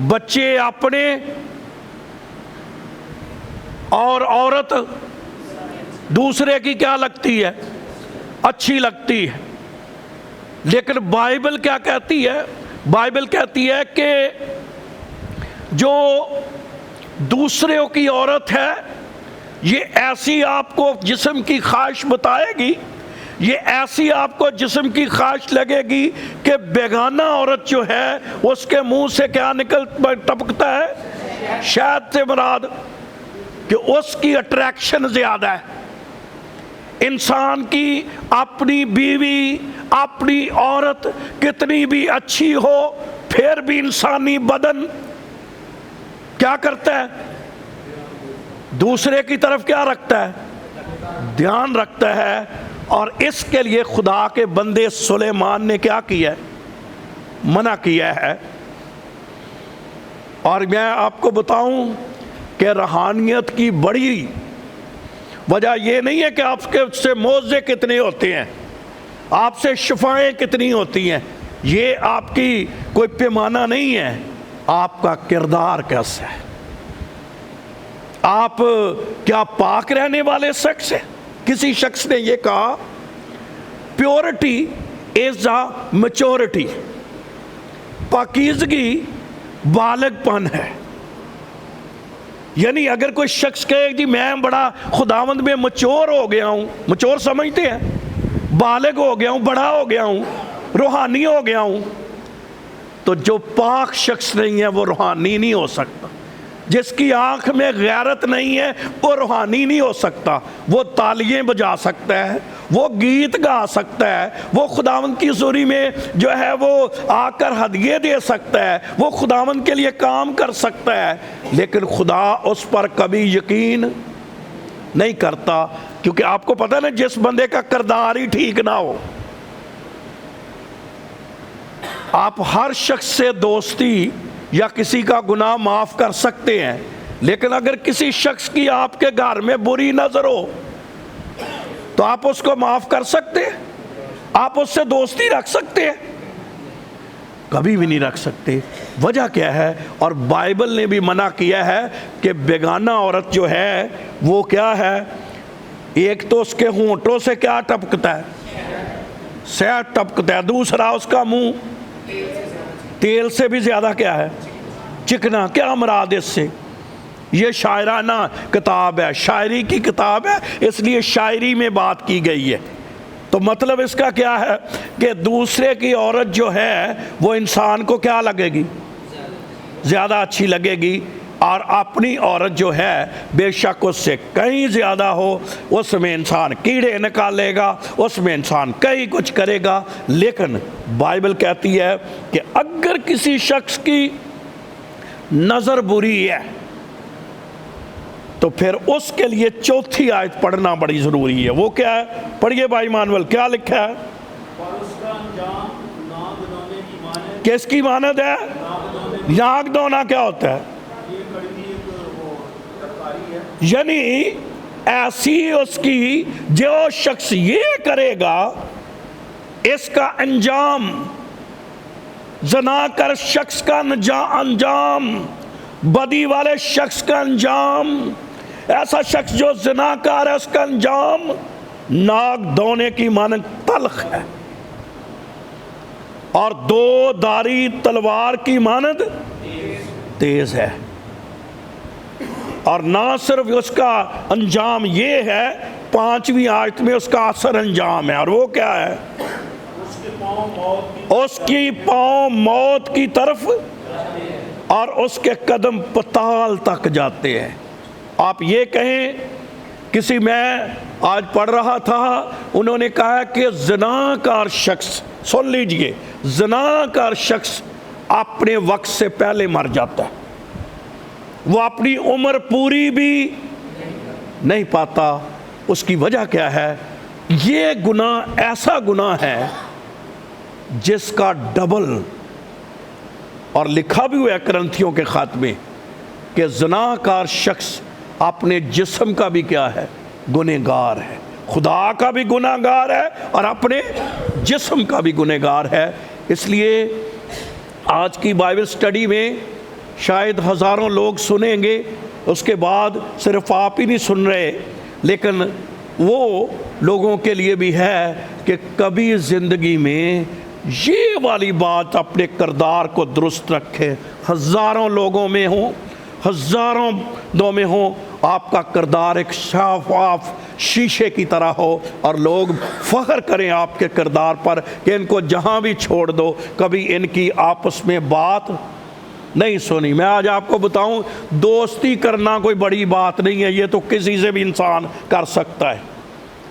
بچے اپنے اور عورت دوسرے کی کیا لگتی ہے؟ اچھی لگتی ہے. لیکن بائبل کیا کہتی ہے؟ بائبل کہتی ہے کہ جو دوسروں کی عورت ہے یہ ایسی آپ کو جسم کی خواہش بتائے گی، یہ ایسی آپ کو جسم کی خواہش لگے گی کہ بیگانہ عورت جو ہے اس کے منہ سے کیا ٹپکتا ہے؟ شہد سے مراد، کہ اس کی اٹریکشن زیادہ ہے. انسان کی اپنی بیوی، اپنی عورت کتنی بھی اچھی ہو، پھر بھی انسانی بدن کیا کرتا ہے؟ دوسرے کی طرف کیا رکھتا ہے؟ دھیان رکھتا ہے. اور اس کے لیے خدا کے بندے سلیمان نے کیا کیا ہے؟ منع کیا ہے. اور میں آپ کو بتاؤں کہ روحانیت کی بڑی وجہ یہ نہیں ہے کہ آپ کے سے معجزے کتنے ہوتے ہیں، آپ سے شفائیں کتنی ہوتی ہیں، یہ آپ کی کوئی پیمانہ نہیں ہے. آپ کا کردار کیسا ہے؟ آپ کیا پاک رہنے والے شخص ہیں؟ کسی شخص نے یہ کہا پیورٹی از اے میچورٹی، پاکیزگی بالغ پن ہے. یعنی اگر کوئی شخص کہے جی میں بڑا خداوند میں مچور ہو گیا ہوں، مچور سمجھتے ہیں، بالغ ہو گیا ہوں، بڑا ہو گیا ہوں، روحانی ہو گیا ہوں، تو جو پاک شخص نہیں ہے وہ روحانی نہیں ہو سکتا. جس کی آنکھ میں غیرت نہیں ہے وہ روحانی نہیں ہو سکتا. وہ تالیاں بجا سکتا ہے، وہ گیت گا سکتا ہے، وہ خداوند کی حضوری میں جو ہے وہ آ کر ہدیے دے سکتا ہے، وہ خداوند کے لیے کام کر سکتا ہے، لیکن خدا اس پر کبھی یقین نہیں کرتا. کیونکہ آپ کو پتہ نا جس بندے کا کردار ہی ٹھیک نہ ہو، آپ ہر شخص سے دوستی یا کسی کا گناہ معاف کر سکتے ہیں، لیکن اگر کسی شخص کی آپ کے گھر میں بری نظر ہو تو آپ اس کو معاف کر سکتے ہیں؟ آپ اس سے دوستی رکھ سکتے ہیں؟ کبھی بھی نہیں رکھ سکتے. وجہ کیا ہے؟ اور بائبل نے بھی منع کیا ہے کہ بیگانہ عورت جو ہے وہ کیا ہے؟ ایک تو اس کے ہونٹوں سے کیا ٹپکتا ہے؟ شہد ٹپکتا ہے. دوسرا اس کا منہ تیل سے بھی زیادہ کیا ہے؟ چکنا. کیا مراد اس سے؟ یہ شاعرانہ کتاب ہے، شاعری کی کتاب ہے، اس لیے شاعری میں بات کی گئی ہے. تو مطلب اس کا کیا ہے کہ دوسرے کی عورت جو ہے وہ انسان کو کیا لگے گی؟ زیادہ اچھی لگے گی. اور اپنی عورت جو ہے بے شک اس سے کہیں زیادہ ہو، اس میں انسان کیڑے نکالے گا، اس میں انسان کئی کچھ کرے گا. لیکن بائبل کہتی ہے کہ اگر کسی شخص کی نظر بری ہے تو پھر اس کے لیے چوتھی آیت پڑھنا بڑی ضروری ہے. وہ کیا ہے؟ پڑھیے بھائی مانول، کیا لکھا ہے؟ کس کی مانند ہے؟ ناک دونا کیا ہوتا ہے؟ یعنی ایسی اس کی جو شخص یہ کرے گا اس کا انجام، زنا کر شخص کا انجام، بدی والے شخص کا انجام، ایسا شخص جو زنا کار ہے اس کا انجام ناک دونے کی مانند تلخ ہے اور دو دھاری تلوار کی مانند تیز ہے. اور نہ صرف اس کا انجام یہ ہے، 5ویں آیت میں اس کا اثر انجام ہے. اور وہ کیا ہے؟ اس کی پاؤں موت کی طرف اور اس کے قدم پتال تک جاتے ہیں. آپ یہ کہیں کسی، میں آج پڑھ رہا تھا، انہوں نے کہا کہ زناکار شخص، سن لیجئے، زناکار شخص اپنے وقت سے پہلے مر جاتا ہے. وہ اپنی عمر پوری بھی نہیں پاتا. اس کی وجہ کیا ہے؟ یہ گناہ ایسا گناہ ہے جس کا ڈبل، اور لکھا بھی ہوا ہے کرنتھیوں کے خط میں کہ زناکار شخص اپنے جسم کا بھی کیا ہے؟ گنہگار ہے. خدا کا بھی گنہگار ہے اور اپنے جسم کا بھی گنہگار ہے. اس لیے آج کی بائبل سٹڈی میں شاید ہزاروں لوگ سنیں گے، اس کے بعد صرف آپ ہی نہیں سن رہے، لیکن وہ لوگوں کے لیے بھی ہے کہ کبھی زندگی میں یہ والی بات اپنے کردار کو درست رکھیں۔ ہزاروں لوگوں میں ہوں، ہزاروں دو میں ہوں، آپ کا کردار ایک شفاف شیشے کی طرح ہو اور لوگ فخر کریں آپ کے کردار پر کہ ان کو جہاں بھی چھوڑ دو کبھی ان کی آپس میں بات نہیں سنی۔ میں آج آپ کو بتاؤں، دوستی کرنا کوئی بڑی بات نہیں ہے، یہ تو کسی سے بھی انسان کر سکتا ہے،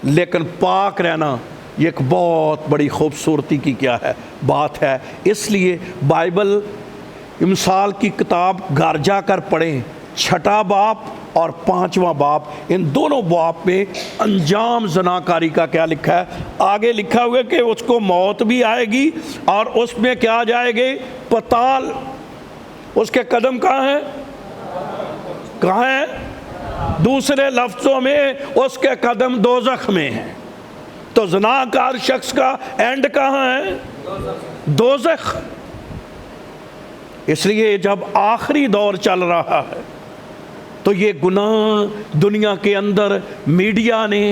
لیکن پاک رہنا یہ ایک بہت بڑی خوبصورتی کی کیا ہے بات ہے۔ اس لیے بائبل امثال کی کتاب گھر جا کر پڑھیں، 6 باب اور 5واں باب، ان دونوں باب میں انجام زناکاری کا کیا لکھا ہے۔ آگے لکھا ہوا ہے کہ اس کو موت بھی آئے گی اور اس میں کیا جائے گے، پتال۔ اس کے قدم کہاں ہیں؟ کہاں ہیں؟ دوسرے لفظوں میں اس کے قدم دوزخ میں ہیں۔ تو زناکار شخص کا اینڈ کہاں ہے؟ دوزخ۔ اس لیے جب آخری دور چل رہا ہے تو یہ گناہ دنیا کے اندر میڈیا نے،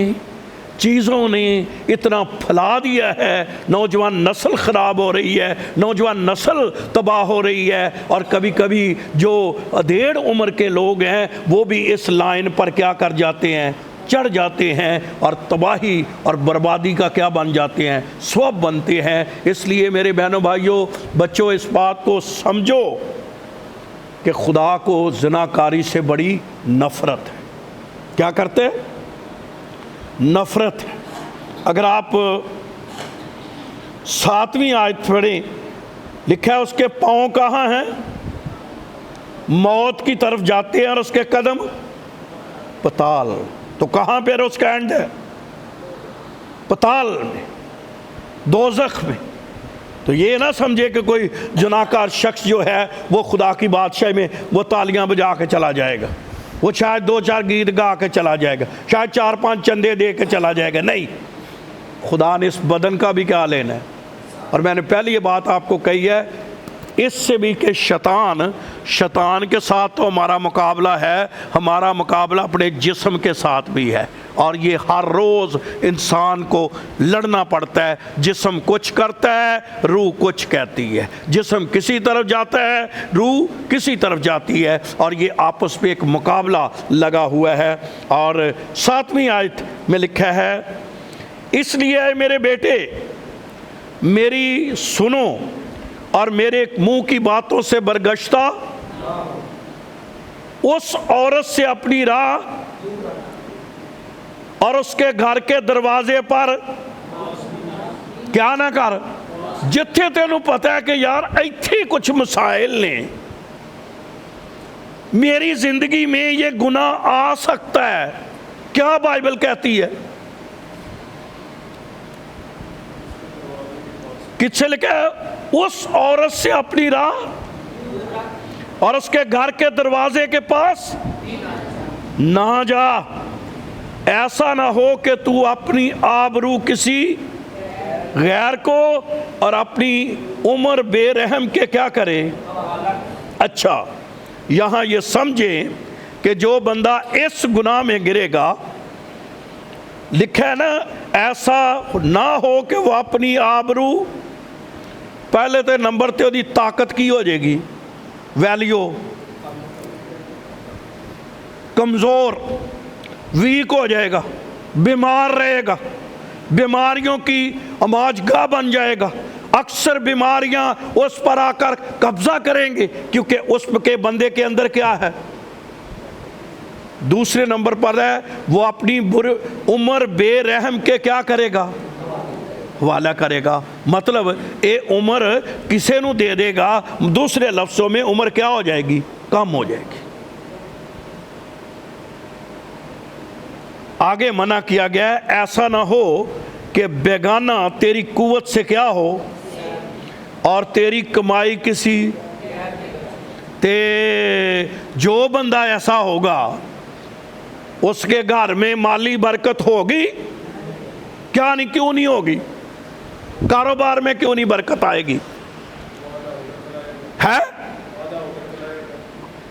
چیزوں نے اتنا پھیلا دیا ہے، نوجوان نسل خراب ہو رہی ہے، نوجوان نسل تباہ ہو رہی ہے، اور کبھی کبھی جو ادھیڑ عمر کے لوگ ہیں وہ بھی اس لائن پر کیا کر جاتے ہیں، چڑھ جاتے ہیں اور تباہی اور بربادی کا کیا بن جاتے ہیں، سبب بنتے ہیں۔ اس لیے میرے بہنوں بھائیوں بچوں، اس بات کو سمجھو کہ خدا کو زناکاری سے بڑی نفرت ہے۔ کیا کرتے ہیں؟ نفرت ہے۔ اگر آپ 7ویں آیت پڑھیں، لکھا ہے اس کے پاؤں کہاں ہیں؟ موت کی طرف جاتے ہیں اور اس کے قدم پتال۔ تو کہاں پہ اس کا اینڈ ہے؟ پتال میں، دوزخ میں۔ تو یہ نہ سمجھے کہ کوئی جناکار شخص جو ہے وہ خدا کی بادشاہی میں وہ تالیاں بجا کے چلا جائے گا، وہ شاید 2-4 گیت گا کے چلا جائے گا، شاید 4-5 چندے دے کے چلا جائے گا۔ نہیں، خدا نے اس بدن کا بھی کیا لینا ہے۔ اور میں نے پہلے یہ بات آپ کو کہی ہے، اس سے بھی کہ شیطان کے ساتھ تو ہمارا مقابلہ ہے، ہمارا مقابلہ اپنے جسم کے ساتھ بھی ہے، اور یہ ہر روز انسان کو لڑنا پڑتا ہے۔ جسم کچھ کرتا ہے، روح کچھ کہتی ہے، جسم کسی طرف جاتا ہے، روح کسی طرف جاتی ہے، اور یہ آپس میں ایک مقابلہ لگا ہوا ہے۔ اور 7ویں آیت میں لکھا ہے، اس لیے اے میرے بیٹے میری سنو اور میرے منہ کی باتوں سے برگشتہ، اس عورت سے اپنی راہ اور اس کے گھر کے دروازے پر کیا نہ کر۔ جتھے تینوں پتا ہے کہ یار ایتھے کچھ مسائل نے، میری زندگی میں یہ گناہ آ سکتا ہے، کیا بائبل کہتی ہے؟ کس سے لکھا ہے؟ اس عورت سے اپنی راہ اور اس کے گھر کے دروازے کے پاس نہ جا، ایسا نہ ہو کہ تو اپنی آبرو کسی غیر کو اور اپنی عمر بے رحم کے کیا کرے۔ اچھا، یہاں یہ سمجھیں کہ جو بندہ اس گناہ میں گرے گا، لکھا ہے نا، ایسا نہ ہو کہ وہ اپنی آبرو، پہلے تو نمبر تے دی طاقت کی ہو جائے گی، ویلیو کمزور، ویک ہو جائے گا، بیمار رہے گا، بیماریوں کی اماج گاہ بن جائے گا۔ اکثر بیماریاں اس پر آ کر قبضہ کریں گے کیونکہ اس کے بندے کے اندر کیا ہے۔ دوسرے نمبر پر ہے وہ اپنی عمر بے رحم کے کیا کرے گا، حوالہ کرے گا۔ مطلب اے عمر کسے نو دے دے گا، دوسرے لفظوں میں عمر کیا ہو جائے گی، کم ہو جائے گی۔ آگے منع کیا گیا ہے، ایسا نہ ہو کہ بیگانہ تیری قوت سے کیا ہو اور تیری کمائی کسی جو بندہ ایسا ہوگا اس کے گھر میں مالی برکت ہوگی، کیا نہیں، کیوں نہیں ہوگی، کاروبار میں کیوں نہیں برکت آئے گی، ہے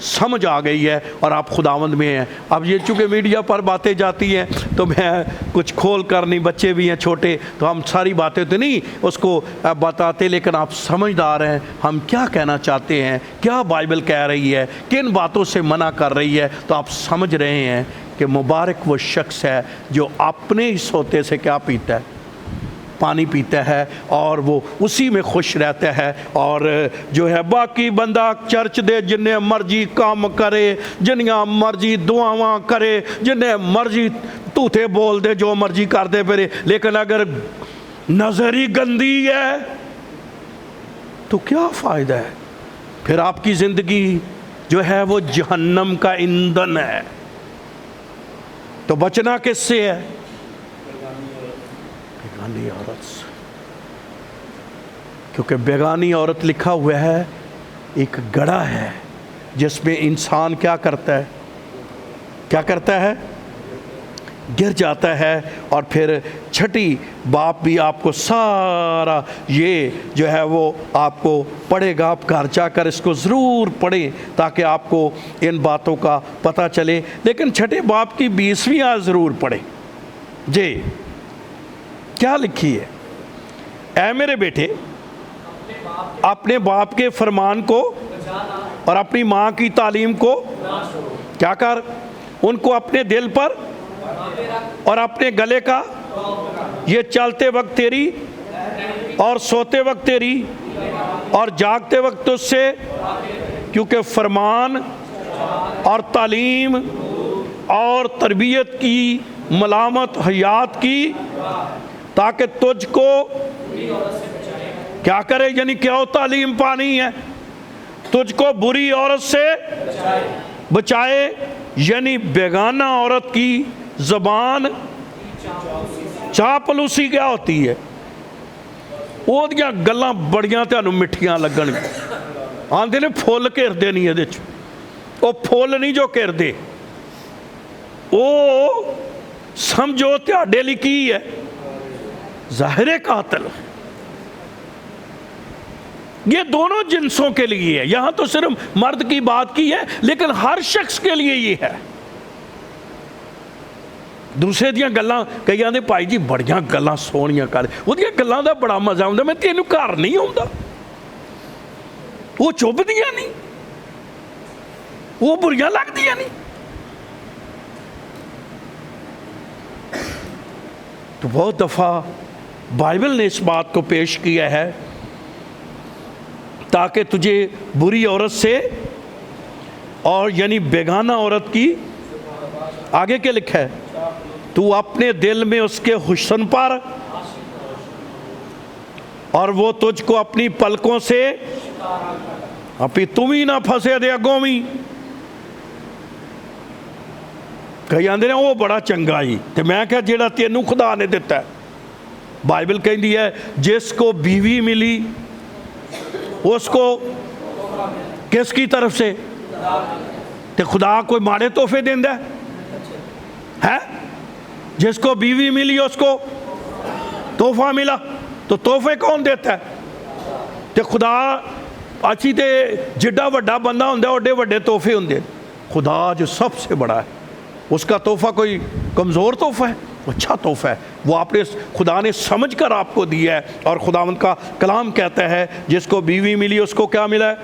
سمجھ آ گئی ہے اور آپ خداوند میں ہیں۔ اب یہ چونکہ میڈیا پر باتیں جاتی ہیں تو میں کچھ کھول کر نہیں، بچے بھی ہیں چھوٹے تو ہم ساری باتیں تو نہیں اس کو بتاتے، لیکن آپ سمجھدار ہیں ہم کیا کہنا چاہتے ہیں، کیا بائبل کہہ رہی ہے، کن باتوں سے منع کر رہی ہے، تو آپ سمجھ رہے ہیں کہ مبارک وہ شخص ہے جو اپنے ہی سوتے سے کیا پیتا ہے، پانی پیتا ہے اور وہ اسی میں خوش رہتا ہے، اور جو ہے باقی بندہ چرچ دے جنہیں مرضی کام کرے، جنہیں مرضی دعاواں کرے، جنہیں مرضی توتے بول دے، جو مرضی کر دے پھر، لیکن اگر نظر ہی گندی ہے تو کیا فائدہ ہے؟ پھر آپ کی زندگی جو ہے وہ جہنم کا ایندھن ہے۔ تو بچنا کس سے ہے؟ بیگانی عورت سے، کیونکہ بیگانی عورت لکھا ہوا ہے ایک گڑھا ہے جس میں انسان کیا کرتا ہے، گر جاتا ہے۔ اور پھر چھٹی باپ بھی آپ کو سارا یہ جو ہے وہ آپ کو پڑھے گا، آپ گھر جا کر اس کو ضرور پڑھیں تاکہ آپ کو ان باتوں کا پتہ چلے، لیکن چھٹے باپ کی 20ویں آیت ضرور پڑھیں۔ جی کیا لکھی ہے؟ اے میرے بیٹے اپنے باپ کے فرمان کو اور اپنی ماں کی تعلیم کو کیا کر، ان کو اپنے دل پر اور اپنے گلے کا، یہ چلتے وقت تیری اور سوتے وقت تیری اور جاگتے وقت اس سے، کیونکہ فرمان اور تعلیم اور تربیت کی ملامت حیات کی، تاکہ تجھ کو کیا کرے، یعنی کیا ہو تعلیم پانی ہے، تجھ کو بری عورت سے بچائے، یعنی بیگانہ عورت کی زبان چاپلوسی کیا ہوتی ہے، وہ دیاں گلاں بڑیاں تانوں مٹھیاں لگن، آندے نے پھول گھردے نہیں ہے، وہ پھول نہیں جو گھردے، وہ سمجھو تہاڈے لئی کی ہے، ظاہر قاتل۔ یہ دونوں جنسوں کے لیے ہے، یہاں تو صرف مرد کی بات کی ہے لیکن ہر شخص کے لیے یہ ہے۔ دوسرے دیاں گلاں کئی آندے بھائی جی بڑیاں گلاں سونیاں کر، وہ دیاں گلاں دا بڑا مزہ ہوندا، میں تینوں گھر نہیں ہوندا، وہ چُبھ دیاں نہیں، وہ بریاں لگ دیاں نہیں۔ تو بہت دفعہ بائبل نے اس بات کو پیش کیا ہے تاکہ تجھے بری عورت سے اور یعنی بیگانہ عورت کی، آگے کیا لکھا ہے، تو اپنے دل میں اس کے حسن پر اور وہ تجھ کو اپنی پلکوں سے، اپنی تم ہی نہ پھنسے دے اگوں میں، کئی آندے نے وہ بڑا چنگا ہی، تو میں کہا جیڑا تینوں خدا نے دیتا ہے۔ بائبل کہندی ہے جس کو بیوی ملی اس کو کس کی طرف سے، تے خدا کوئی ماڑے تحفے دیندہ ہے؟ جس کو بیوی ملی اس کو تحفہ ملا، تو تحفے کون دیتا ہے؟ تے خدا اچھی تے جڈا وڈا بندہ ہوندہ اوڈے وڈے تحفے ہوندے، خدا جو سب سے بڑا ہے اس کا تحفہ کوئی کمزور تحفہ ہے، اچھا تحفہ ہے، وہ آپ نے خدا نے سمجھ کر آپ کو دیا ہے۔ اور خداوند کا کلام کہتا ہے جس کو بیوی ملی اس کو کیا ملا ہے،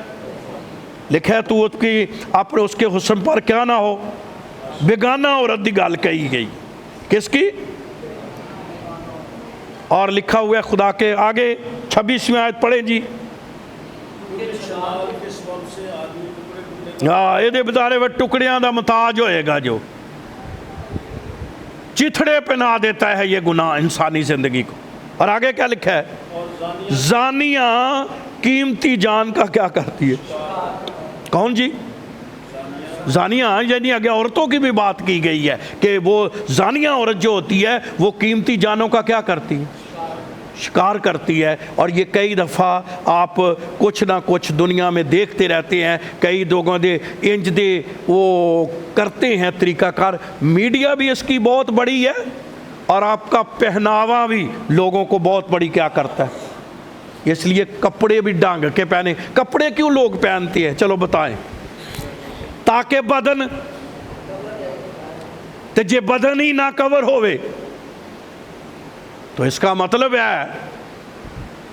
لکھا ہے تو اپنے اس کے حسن پر کیا نہ ہو، بیگانہ عورت دی گل کہی گئی، کس کی؟ اور لکھا ہوا ہے خدا کے آگے 26ویں آیت پڑھیں جی، ہاں یہ دے بتارے وہ ٹکڑیاں دا محتاج ہوئے گا، جو چتھڑے پہنا دیتا ہے یہ گناہ انسانی زندگی کو۔ اور آگے کیا لکھا ہے، زانیہ قیمتی جان کا کیا کرتی ہے، کون جی؟ زانیہ، یعنی آگے عورتوں کی بھی بات کی گئی ہے کہ وہ زانیہ عورت جو ہوتی ہے وہ قیمتی جانوں کا کیا کرتی ہے، شکار کرتی ہے۔ اور یہ کئی دفعہ آپ کچھ نہ کچھ دنیا میں دیکھتے رہتے ہیں، کئی لوگوں دے انج دے وہ کرتے ہیں طریقہ کار، میڈیا بھی اس کی بہت بڑی ہے اور آپ کا پہناوا بھی لوگوں کو بہت بڑی کیا کرتا ہے، اس لیے کپڑے بھی ڈانگ کے پہنے۔ کپڑے کیوں لوگ پہنتے ہیں، چلو بتائیں، تاکہ بدن تے جے بدن ہی نہ کور ہوئے تو اس کا مطلب ہے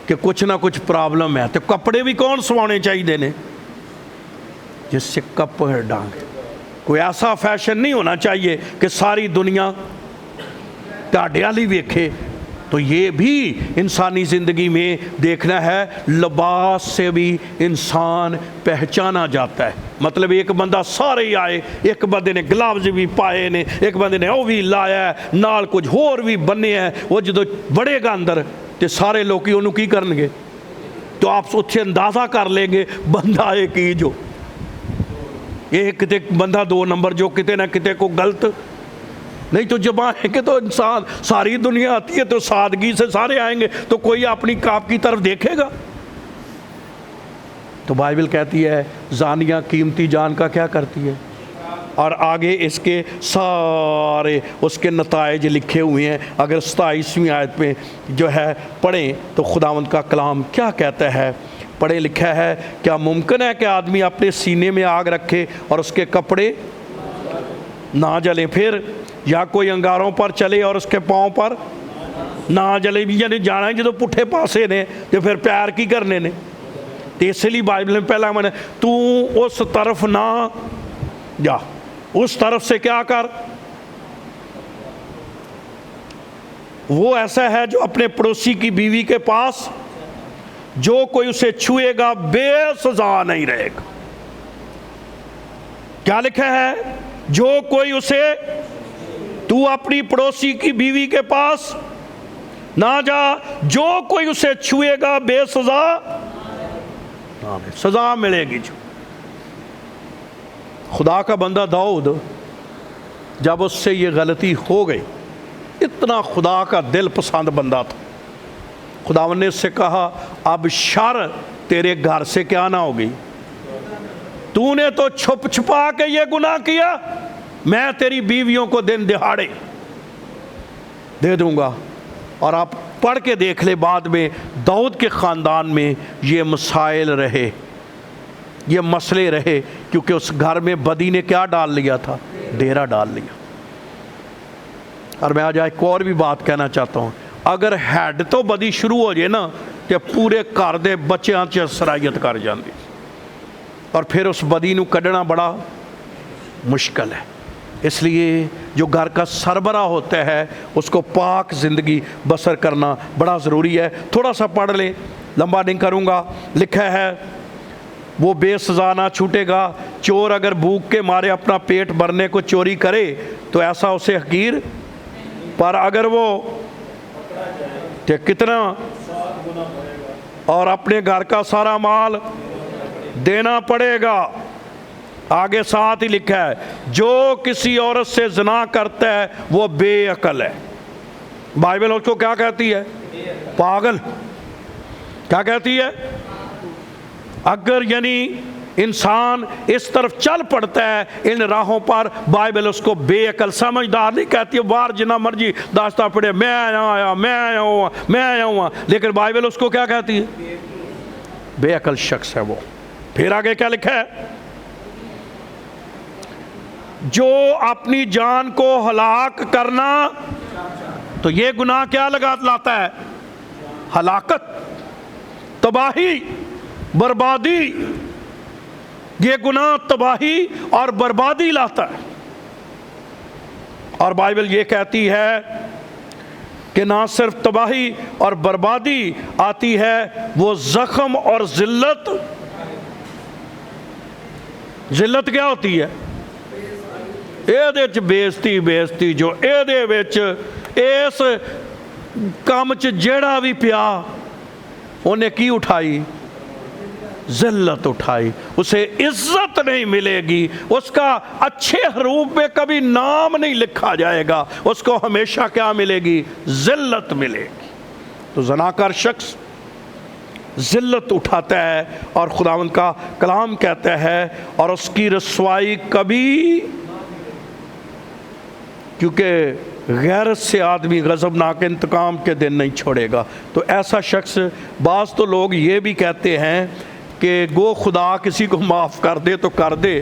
کہ کچھ نہ کچھ پرابلم ہے. تو کپڑے بھی کون سوانے چاہیے نے جس سے کپڑے ڈانگے. کوئی ایسا فیشن نہیں ہونا چاہیے کہ ساری دنیا تہاڈے والی ویکھے. تو یہ بھی انسانی زندگی میں دیکھنا ہے. لباس سے بھی انسان پہچانا جاتا ہے. مطلب ایک بندہ سارے ہی آئے, ایک بندے نے گلابز بھی پائے نے, ایک بندے نے وہ بھی لایا ہے, نال کچھ ہور بھی بنے ہیں. وہ جدو بڑھے گا اندر تو سارے لوگ انہوں کی کرن گے, تو آپ اتنے اندازہ کر لیں گے بندہ ایک ہی جو ایک کتے بندہ 2 نمبر جو کتے نہ کتے کو غلط نہیں. تو جب آئیں گے تو انسان ساری دنیا آتی ہے تو سادگی سے سارے آئیں گے, تو کوئی اپنی کاپ کی طرف دیکھے گا. تو بائبل کہتی ہے زانیہ قیمتی جان کا کیا کرتی ہے, اور آگے اس کے سارے اس کے نتائج لکھے ہوئے ہیں. اگر 27ویں آیت میں جو ہے پڑھیں تو خداوند کا کلام کیا کہتا ہے. پڑھے لکھا ہے, کیا ممکن ہے کہ آدمی اپنے سینے میں آگ رکھے اور اس کے کپڑے نہ جلیں, پھر یا کوئی انگاروں پر چلے اور اس کے پاؤں پر نہ جلے. بھی یعنی جانا ہے جدو پٹھے پاسے نے تو پھر پیار کی کرنے نے. تو اس لیے بائبل میں پہلا میں نے تو اس طرف نہ جا, اس طرف سے کیا کر. وہ ایسا ہے جو اپنے پڑوسی کی بیوی کے پاس, جو کوئی اسے چھوئے گا بے سزا نہیں رہے گا. کیا لکھا ہے, جو کوئی اسے, تو اپنی پڑوسی کی بیوی کے پاس نہ جا, جو کوئی اسے چھوئے گا بے سزا, سزا ملے گی. جو خدا کا بندہ داؤد جب اس سے یہ غلطی ہو گئی, اتنا خدا کا دل پسند بندہ تھا, خداوند نے اس سے کہا اب شر تیرے گھر سے کیا نہ ہوگی, تو نے تو چھپ چھپا کے یہ گناہ کیا, میں تیری بیویوں کو دن دہاڑے دے دوں گا. اور آپ پڑھ کے دیکھ لے بعد میں داؤد کے خاندان میں یہ مسائل رہے, یہ مسئلے رہے, کیونکہ اس گھر میں بدی نے کیا ڈال لیا تھا, ڈیرا ڈال لیا. اور میں آج ایک اور بھی بات کہنا چاہتا ہوں, اگر ہیڈ تو بدی شروع ہو جائے نا کہ پورے گھر دے بچیاں چ سرائیت کر جاندی, اور پھر اس بدی نو کڈنا بڑا مشکل ہے. اس لیے جو گھر کا سربراہ ہوتا ہے اس کو پاک زندگی بسر کرنا بڑا ضروری ہے. تھوڑا سا پڑھ لیں, لمبا نہیں کروں گا. لکھا ہے وہ بے سزا نہ چھوٹے گا, چور اگر بھوک کے مارے اپنا پیٹ بھرنے کو چوری کرے تو ایسا اسے حقیر, پر اگر وہ کتنا اور اپنے گھر کا سارا مال دینا پڑے گا. آگے ساتھ ہی لکھا ہے جو کسی عورت سے زنا کرتا ہے وہ بے عقل ہے. بائبل اس کو کیا کہتی ہے, پاگل. کیا کہتی ہے, اگر یعنی انسان اس طرف چل پڑتا ہے ان راہوں پر, بائبل اس کو بے عقل سمجھدار نہیں کہتی ہے. بار جنا مرضی داستہ پڑے میں آیا میں آیا ہوں میں آیا ہوں, لیکن بائبل اس کو کیا کہتی ہے, بے عقل شخص ہے وہ. پھر آگے کیا لکھا ہے, جو اپنی جان کو ہلاک کرنا, تو یہ گناہ کیا لاتا ہے, ہلاکت, تباہی, بربادی. یہ گناہ تباہی اور بربادی لاتا ہے. اور بائبل یہ کہتی ہے کہ نہ صرف تباہی اور بربادی آتی ہے, وہ زخم اور ذلت. ذلت کیا ہوتی ہے, ਇਹਦੇ ਬੇਇੱਜ਼ਤੀ ਜੋ ਇਹਦੇ ਵਿੱਚ ਇਸ ਕੰਮ 'ਚ ਜਿਹੜਾ ਵੀ ਪਿਆ ਉਹਨੇ ਕੀ ਉਠਾਈ, ذلت اٹھائی. اسے عزت نہیں ملے گی, اس کا اچھے حروف میں کبھی نام نہیں لکھا جائے گا, اس کو ہمیشہ کیا ملے گی, ذلت ملے گی. تو زناکار شخص ذلت اٹھاتا ہے, اور خداوند کا کلام کہتا ہے اور اس کی رسوائی کبھی, کیونکہ غیرت سے آدمی غضبناک انتقام کے دن نہیں چھوڑے گا. تو ایسا شخص, بعض تو لوگ یہ بھی کہتے ہیں کہ گو خدا کسی کو معاف کر دے تو کر دے,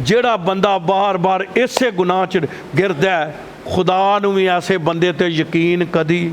ਜਿਹੜਾ ਬੰਦਾ ਬਾਰ-ਬਾਰ ਇਸੇ ਗੁਨਾਹ 'ਚ ਗਿਰਦਾ ਹੈ, ਖੁਦਾ ਨੂੰ ਵੀ ਐਸੇ ਬੰਦੇ ਤੇ ਯਕੀਨ ਕਦੀ